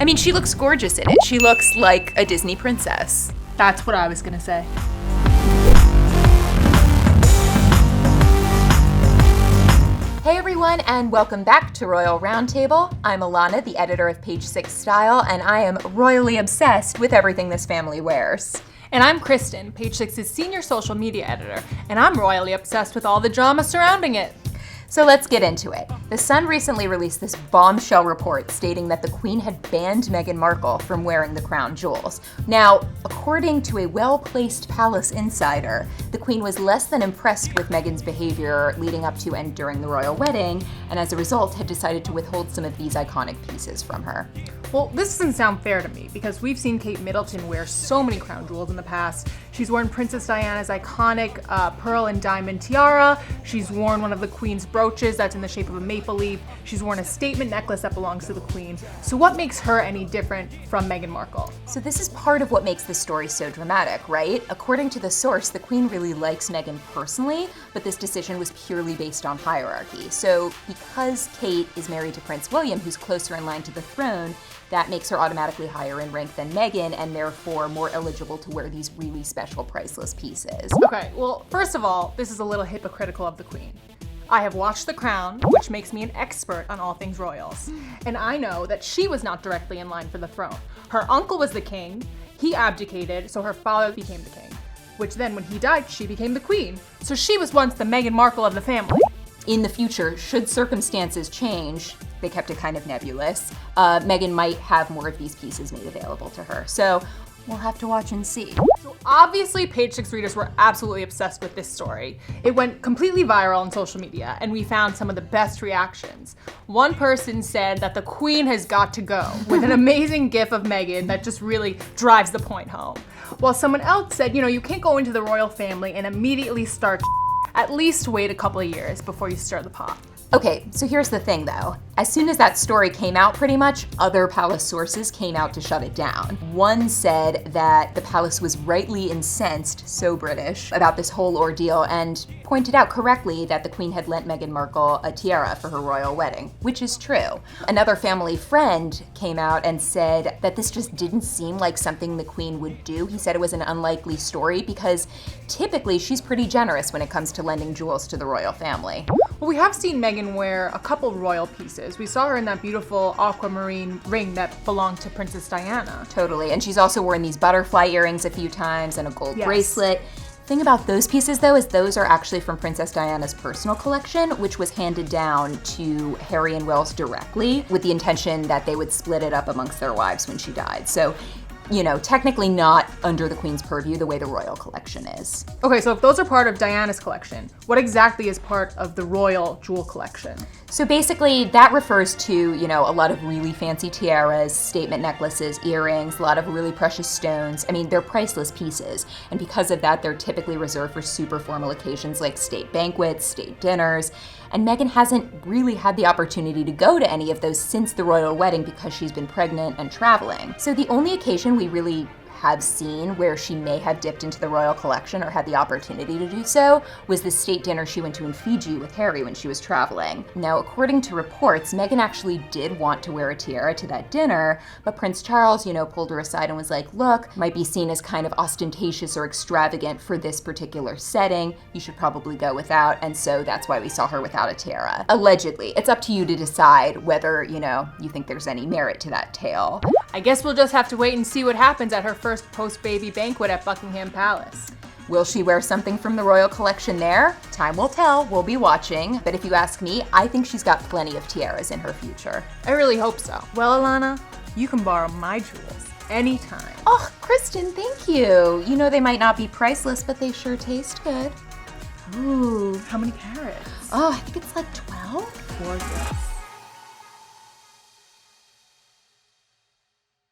I mean, she looks gorgeous in it. She looks like a Disney princess. That's what I was gonna say. Hey everyone, and welcome back to Royal Roundtable. I'm Alana, the editor of Page 6 Style, and I am royally obsessed with everything this family wears. And I'm Kristen, Page 6's senior social media editor, and I'm royally obsessed with all the drama surrounding it. So let's get into it. The Sun recently released this bombshell report stating that the Queen had banned Meghan Markle from wearing the crown jewels. Now, according to a well-placed palace insider, the Queen was less than impressed with Meghan's behavior leading up to and during the royal wedding, and as a result had decided to withhold some of these iconic pieces from her. Well, this doesn't sound fair to me because we've seen Kate Middleton wear so many crown jewels in the past. She's worn Princess Diana's iconic pearl and diamond tiara. She's worn one of the Queen's brooches that's in the shape of a maple leaf. She's worn a statement necklace that belongs to the Queen. So what makes her any different from Meghan Markle? So this is part of what makes this story so dramatic, right? According to the source, the Queen really likes Meghan personally, but this decision was purely based on hierarchy. So because Kate is married to Prince William, who's closer in line to the throne, that makes her automatically higher in rank than Meghan and therefore more eligible to wear these really special priceless pieces. Okay, well, first of all, this is a little hypocritical of the Queen. I have watched The Crown, which makes me an expert on all things royals. And I know that she was not directly in line for the throne. Her uncle was the king, he abdicated, so her father became the king. Which then when he died, she became the Queen. So she was once the Meghan Markle of the family. In the future, should circumstances change, they kept it kind of nebulous, Meghan might have more of these pieces made available to her. So we'll have to watch and see. So obviously, Page 6 readers were absolutely obsessed with this story. It went completely viral on social media, and we found some of the best reactions. One person said that the Queen has got to go, with an amazing gif of Meghan that just really drives the point home. While someone else said, you can't go into the royal family and immediately start at least wait a couple of years before you stir the pot. Okay, so here's the thing though. As soon as that story came out, pretty much, other palace sources came out to shut it down. One said that the palace was rightly incensed, so British, about this whole ordeal and pointed out correctly that the Queen had lent Meghan Markle a tiara for her royal wedding, which is true. Another family friend came out and said that this just didn't seem like something the Queen would do. He said it was an unlikely story because typically she's pretty generous when it comes to lending jewels to the royal family. Well, we have seen Meghan wear a couple royal pieces. We saw her in that beautiful aquamarine ring that belonged to Princess Diana. Totally, and she's also worn these butterfly earrings a few times and a gold Yes. bracelet. Thing about those pieces though is those are actually from Princess Diana's personal collection, which was handed down to Harry and Wells directly with the intention that they would split it up amongst their wives when she died. So, technically not under the Queen's purview the way the royal collection is. Okay, so if those are part of Diana's collection, what exactly is part of the royal jewel collection? So basically that refers to, a lot of really fancy tiaras, statement necklaces, earrings, a lot of really precious stones. I mean, they're priceless pieces. And because of that, they're typically reserved for super formal occasions like state banquets, state dinners. And Meghan hasn't really had the opportunity to go to any of those since the royal wedding because she's been pregnant and traveling. So the only occasion we really have seen where she may have dipped into the royal collection or had the opportunity to do so was the state dinner she went to in Fiji with Harry when she was traveling. Now, according to reports, Meghan actually did want to wear a tiara to that dinner, but Prince Charles, pulled her aside and was like, look, might be seen as kind of ostentatious or extravagant for this particular setting. You should probably go without, and so that's why we saw her without a tiara. Allegedly. It's up to you to decide whether, you think there's any merit to that tale. I guess we'll just have to wait and see what happens at her first post-baby banquet at Buckingham Palace. Will she wear something from the royal collection there? Time will tell, we'll be watching. But if you ask me, I think she's got plenty of tiaras in her future. I really hope so. Well, Alana, you can borrow my jewels anytime. Oh, Kristen, thank you. They might not be priceless, but they sure taste good. Ooh. How many carats? Oh, I think it's like 12. Gorgeous.